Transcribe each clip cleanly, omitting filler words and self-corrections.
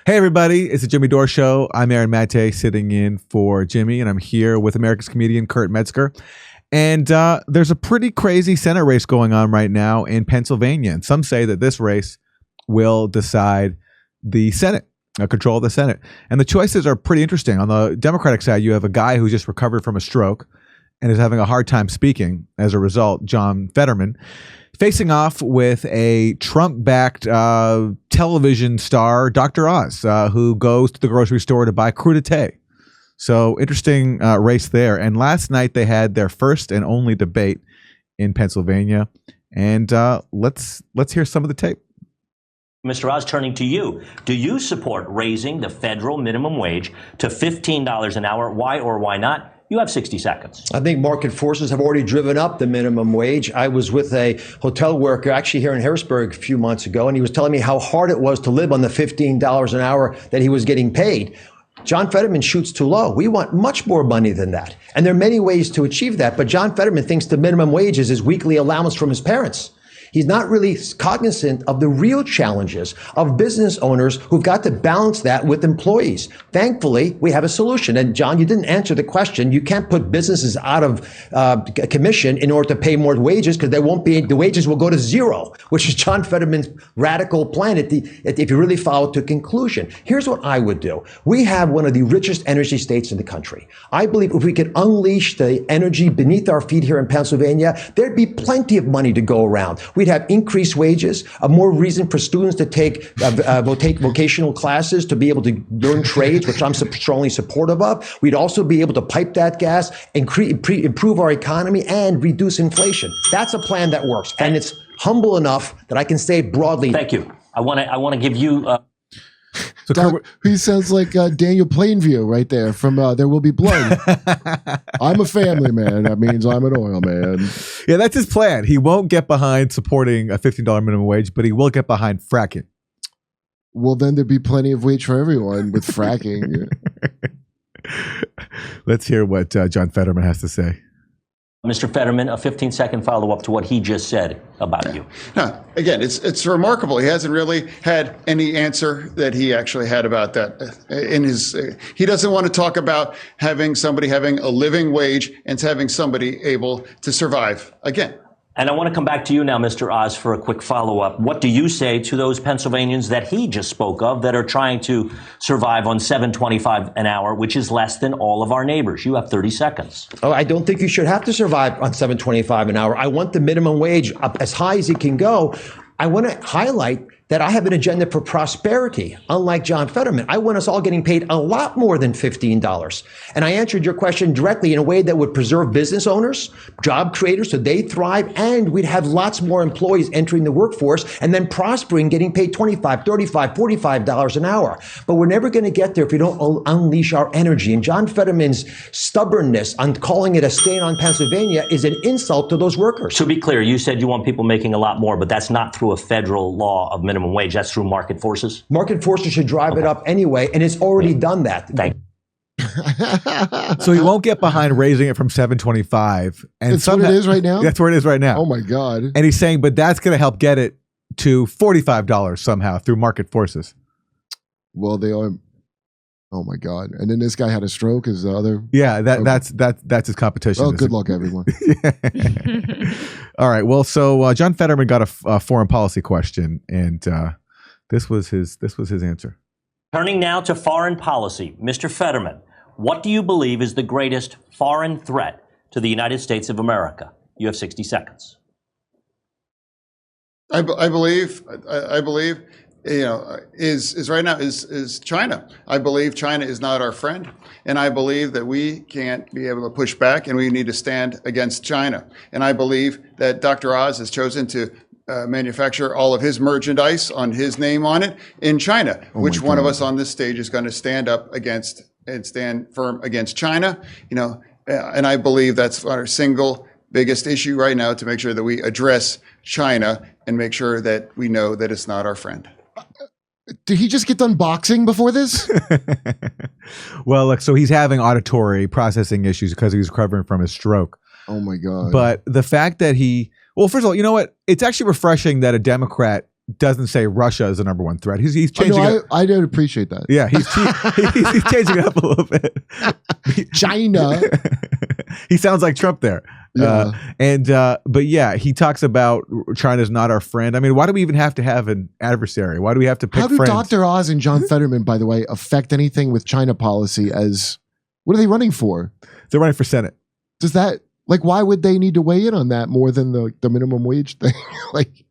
Hey, everybody. It's the Jimmy Dore Show. I'm Aaron Maté sitting in for Jimmy, and I'm here with America's comedian Kurt Metzger. And there's a pretty crazy Senate race going on right now in Pennsylvania. And some say that this race will decide the Senate, control of the Senate. And the choices are pretty interesting. On the Democratic side, you have a guy who just recovered from a stroke and is having a hard time speaking as a result, John Fetterman, facing off with a Trump-backed television star, Dr. Oz, who goes to the grocery store to buy crudité. So interesting race there. And last night they had their first and only debate in Pennsylvania. And let's hear some of the tape. Mr. Oz, turning to you. Do you support raising the federal minimum wage to $15 an hour? Why or why not? You have 60 seconds. I think market forces have already driven up the minimum wage. I was with a hotel worker actually here in Harrisburg a few months ago, and he was telling me how hard it was to live on the $15 an hour that he was getting paid. John Fetterman shoots too low. We want much more money than that. And there are many ways to achieve that. But John Fetterman thinks the minimum wage is his weekly allowance from his parents. He's not really cognizant of the real challenges of business owners who've got to balance that with employees. Thankfully, we have a solution. And John, you didn't answer the question. You can't put businesses out of commission in order to pay more wages because the wages will go to zero, which is John Fetterman's radical plan if you really follow it to conclusion. Here's what I would do. We have one of the richest energy states in the country. I believe if we could unleash the energy beneath our feet here in Pennsylvania, there'd be plenty of money to go around. We'd have increased wages, a more reason for students to take vocational classes to be able to learn trades, which I'm strongly supportive of. We'd also be able to pipe that gas, improve our economy, and reduce inflation. That's a plan that works, and it's humble enough that I can say broadly. Thank you. I want to give you. So he sounds like Daniel Plainview right there from There Will Be Blood. I'm a family man. That means I'm an oil man. Yeah, that's his plan. He won't get behind supporting a $15 minimum wage, but he will get behind fracking. Well, then there'd be plenty of wage for everyone with fracking. Let's hear what John Fetterman has to say. Mr. Fetterman, a 15-second follow-up to what he just said about you. No, again, it's remarkable. He hasn't really had any answer that he actually had about that in his. He doesn't want to talk about having somebody having a living wage and having somebody able to survive. Again. And I want to come back to you now, Mr. Oz, for a quick follow-up. What do you say to those Pennsylvanians that he just spoke of that are trying to survive on $7.25 an hour, which is less than all of our neighbors? You have 30 seconds. Oh, I don't think you should have to survive on $7.25 an hour. I want the minimum wage up as high as it can go. I want to highlight that I have an agenda for prosperity, unlike John Fetterman. I want us all getting paid a lot more than $15. And I answered your question directly in a way that would preserve business owners, job creators, so they thrive, and we'd have lots more employees entering the workforce and then prospering, getting paid $25, $35, $45 an hour. But we're never going to get there if we don't unleash our energy. And John Fetterman's stubbornness on calling it a stain on Pennsylvania is an insult to those workers. To be clear, you said you want people making a lot more, but that's not through a federal law of minimum wage. That's through market forces? Market forces should drive it up anyway, and it's already done that. Thank you. So he won't get behind raising it from $7.25. And that's what it is right now? That's where it is right now. Oh, my God. And he's saying, but that's going to help get it to $45 somehow through market forces. Well, they are. Oh, my God. And then this guy had a stroke. Is the other? Yeah, that's his competition. Oh, good luck, everyone. All right. Well, so John Fetterman got a foreign policy question, and this was his answer. Turning now to foreign policy, Mr. Fetterman, what do you believe is the greatest foreign threat to the United States of America? You have 60 seconds. I believe, you know, is right now is China. I believe China is not our friend, and I believe that we can't be able to push back, and we need to stand against China. And I believe that Dr. Oz has chosen to manufacture all of his merchandise on his name on it in China. Which one of us on this stage is going to stand up against and stand firm against China? You know, and I believe that's our single biggest issue right now, to make sure that we address China and make sure that we know that it's not our friend. Did he just get done boxing before this? Well, look, so he's having auditory processing issues because he was recovering from his stroke. Oh, my God. But the fact that well, first of all, you know what? It's actually refreshing that a Democrat doesn't say Russia is the number one threat. He's changing. I don't appreciate that. Yeah, he's changing it up a little bit. China. He sounds like Trump there. Yeah. But yeah, he talks about China's not our friend. I mean, why do we even have to have an adversary? Why do we have to pick How do friends? Dr. Oz and John Fetterman, by the way, affect anything with China policy? What are they running for? They're running for Senate. Does that, why would they need to weigh in on that more than the minimum wage thing?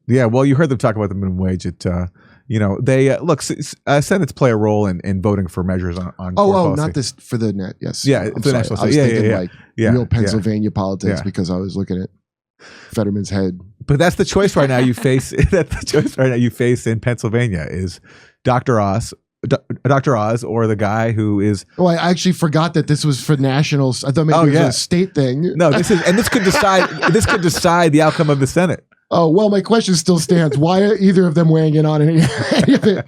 Yeah, well, you heard them talk about the minimum wage. They look. Senates play a role in voting for measures on. Policy. Not this for the net. Yes. Yeah, I'm the sorry. national. I was thinking real yeah. Pennsylvania politics because I was looking at Fetterman's head. But that's the choice right now you face. That's the choice right now you face in Pennsylvania is Dr. Oz. Dr. Oz or the guy who is. Oh, I actually forgot that this was for nationals. I thought maybe it was a state thing. No, this could decide. This could decide the outcome of the Senate. Oh, well, my question still stands. Why are either of them weighing in on any of it?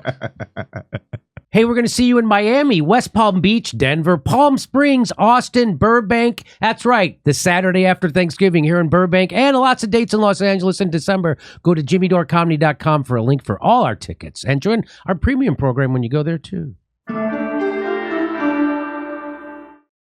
Hey, we're going to see you in Miami, West Palm Beach, Denver, Palm Springs, Austin, Burbank. That's right. The Saturday after Thanksgiving here in Burbank, and lots of dates in Los Angeles in December. Go to jimmydorcomedy.com for a link for all our tickets and join our premium program when you go there too.